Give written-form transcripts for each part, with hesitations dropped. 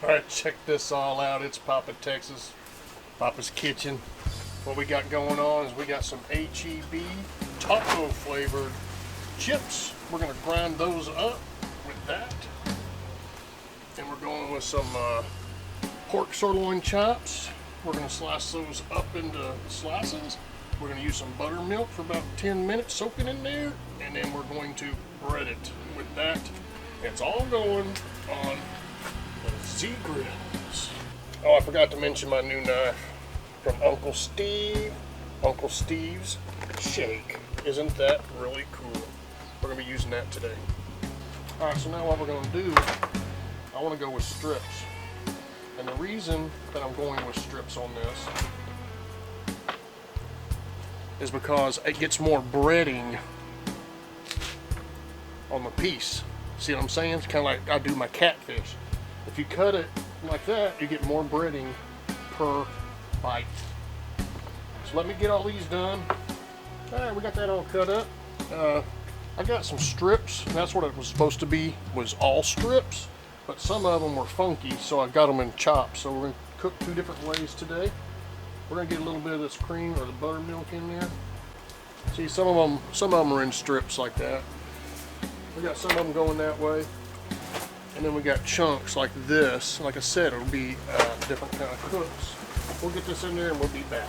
Alright, check this all out. It's Papa Texas, Papa's Kitchen. What we got going on is we got some HEB taco flavored chips. We're going to grind those up with that. And we're going with some pork sirloin chops. We're going to slice those up into slices. We're going to use some buttermilk for about 10 minutes soaking in there. And then we're going to bread it with that. It's all going on the Z-Grills. Oh, I forgot to mention my new knife from Uncle Steve. Uncle Steve's Shake. Isn't that really cool? We're going to be using that today. Alright, so now what we're going to do, I want to go with strips. And the reason that I'm going with strips on this is because it gets more breading on the piece. See what I'm saying? It's kind of like I do my catfish. If you cut it like that, you get more breading per bite. So let me get all these done. Alright, we got that all cut up. I got some strips. That's what it was supposed to be, was all strips. But some of them were funky, so I got them in chops. So we're going to cook two different ways today. We're going to get a little bit of this cream or the buttermilk in there. See, some of them are in strips like that. We got some of them going that way. And then we got chunks like this. Like I said, it'll be different kind of cooks. We'll get this in there and we'll be back.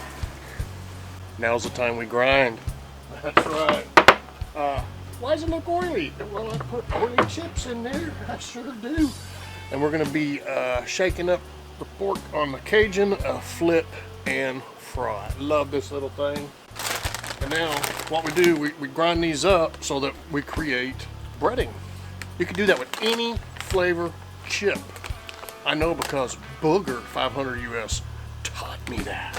Now's the time we grind. That's right. Why does it look oily? Well, I put oily chips in there. I sure do. And we're going to be shaking up the pork on the Cajun, flip and fry. Love this little thing. And now what we do, we grind these up so that we create breading. You can do that with any flavor chip. I know because Booger 500 US taught me that.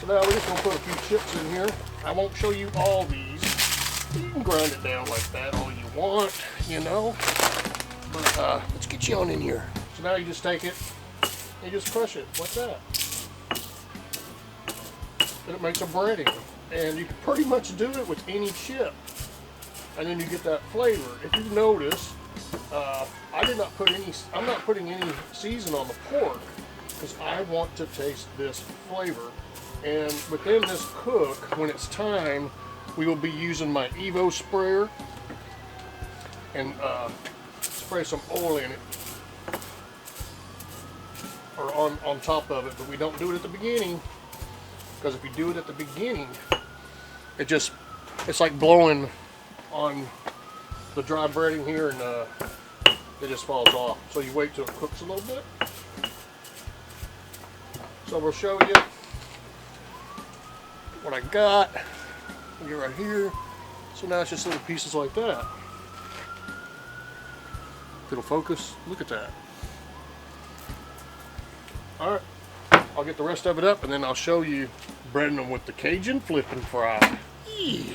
So now we're just going to put a few chips in here. I won't show you all these. You can grind it down like that all you want, you know. But let's get you on in here. So now you just take it and you just crush it like that. And it makes a breading. And you can pretty much do it with any chip. And then you get that flavor. If you notice, I'm not putting any season on the pork because I want to taste this flavor. And within this cook, when it's time, we will be using my Evo sprayer and spray some oil in it, or on top of it. But we don't do it at the beginning, because if you do it at the beginning, it's like blowing on the dry breading here, and it just falls off. So you wait till it cooks a little bit. So we'll show you what I got. Get right here. So now it's just little pieces like that. If it'll focus, look at that. Alright, I'll get the rest of it up and then I'll show you breading them with the Cajun flip and fry. Yeah.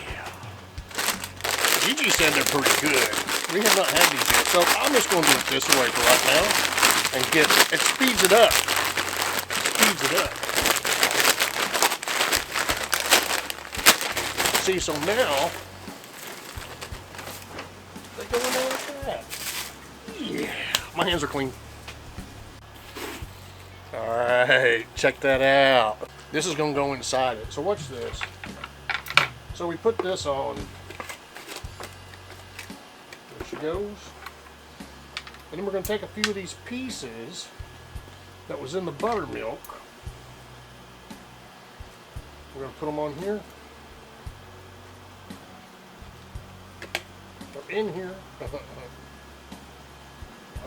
Gigi said they're pretty good. We have not had these yet, so I'm just going to do it this way for right now and it speeds it up. See, so now they go in there like that. Yeah, my hands are clean. Alright, check that out. This is going to go inside it. So watch this. So we put this on. There she goes. And then we're going to take a few of these pieces that was in the buttermilk. We're going to put them on here. They're in here.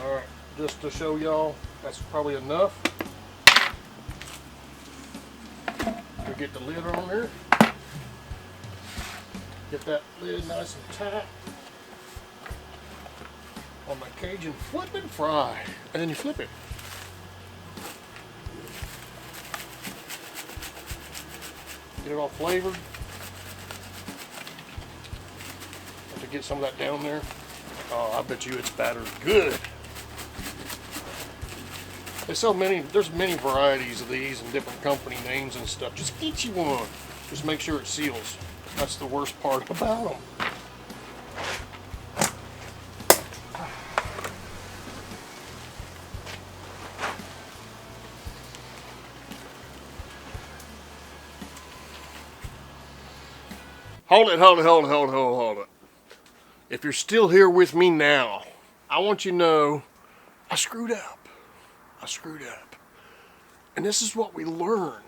Alright, just to show y'all, that's probably enough. We get the lid on there. Get that lid nice and tight on my Cajun flip and fry. And then you flip it. Get it all flavored. Have to get some of that down there. Oh, I bet you it's battered good. There's many varieties of these and different company names and stuff. Just get you one. Just make sure it seals. That's the worst part about them. Hold it. If you're still here with me now, I want you to know I screwed up. And this is what we learn.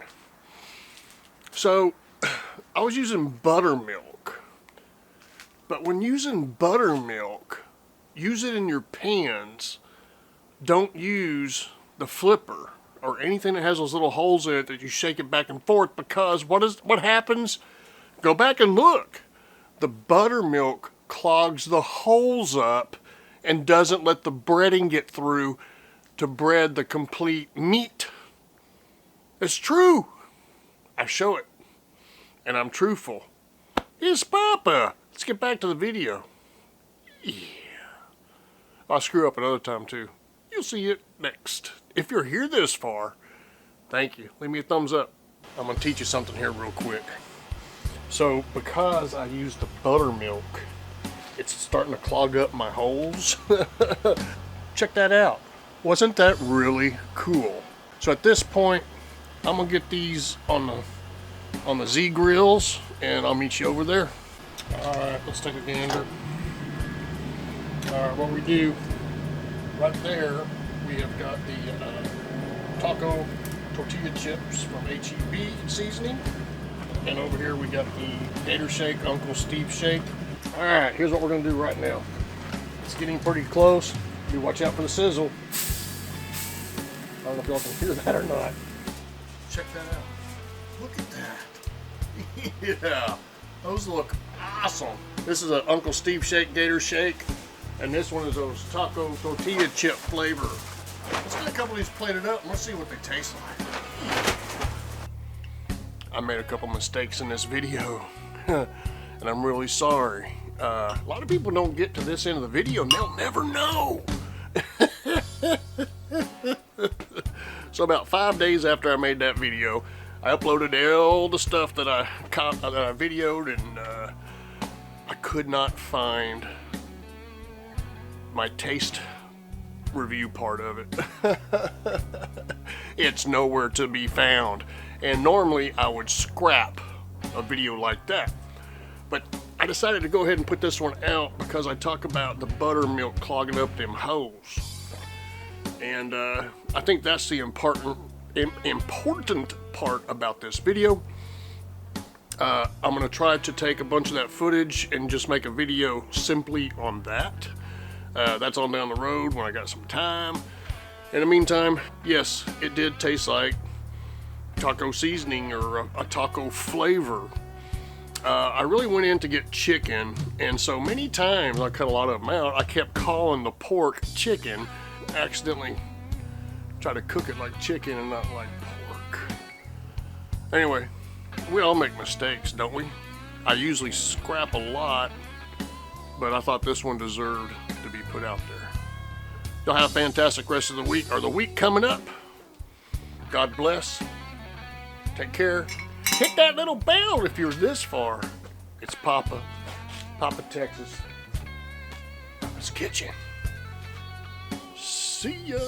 So, I was using buttermilk. But when using buttermilk, use it in your pans. Don't use the flipper or anything that has those little holes in it that you shake it back and forth, because what happens? Go back and look. The buttermilk clogs the holes up and doesn't let the breading get through to bread the complete meat. It's true. I show it. And I'm truthful. It's Papa. Let's get back to the video. Yeah. I'll screw up another time too. You'll see it next. If you're here this far, thank you. Leave me a thumbs up. I'm going to teach you something here real quick. So, because I used the buttermilk, it's starting to clog up my holes. Check that out. Wasn't that really cool? So at this point, I'm going to get these on the Z grills, and I'll meet you over there. Alright, let's take a gander. Alright, what we do, right there, we have got the taco tortilla chips from HEB seasoning. And over here we got the Gator Shake, Uncle Steve Shake. Alright, here's what we're going to do right now. It's getting pretty close. You watch out for the sizzle. I don't know if y'all can hear that or not. Check that out. Look at that. Yeah, those look awesome. This is an Uncle Steve Shake, Gator Shake. And this one is those taco tortilla chip flavor. Let's get a couple of these plated up and let's see what they taste like. I made a couple mistakes in this video, and I'm really sorry. A lot of people don't get to this end of the video and they'll never know. So about 5 days after I made that video, I uploaded all the stuff that I videoed, and I could not find my taste review part of it. It's nowhere to be found. And normally I would scrap a video like that. But I decided to go ahead and put this one out because I talk about the buttermilk clogging up them holes. And I think that's the important part about this video. I'm going to try to take a bunch of that footage and just make a video simply on that. That's on down the road when I got some time. In the meantime, yes, it did taste like taco seasoning or a taco flavor. I really went in to get chicken, and so many times I cut a lot of them out. I kept calling the pork chicken, accidentally try to cook it like chicken and not like pork. Anyway, we all make mistakes, don't we? I usually scrap a lot, but I thought this one deserved to be put out there. Y'all have a fantastic rest of the week, or the week coming up. God bless. Take care. Hit that little bell if you're this far. It's Papa, Texas. Papa's Kitchen. See ya.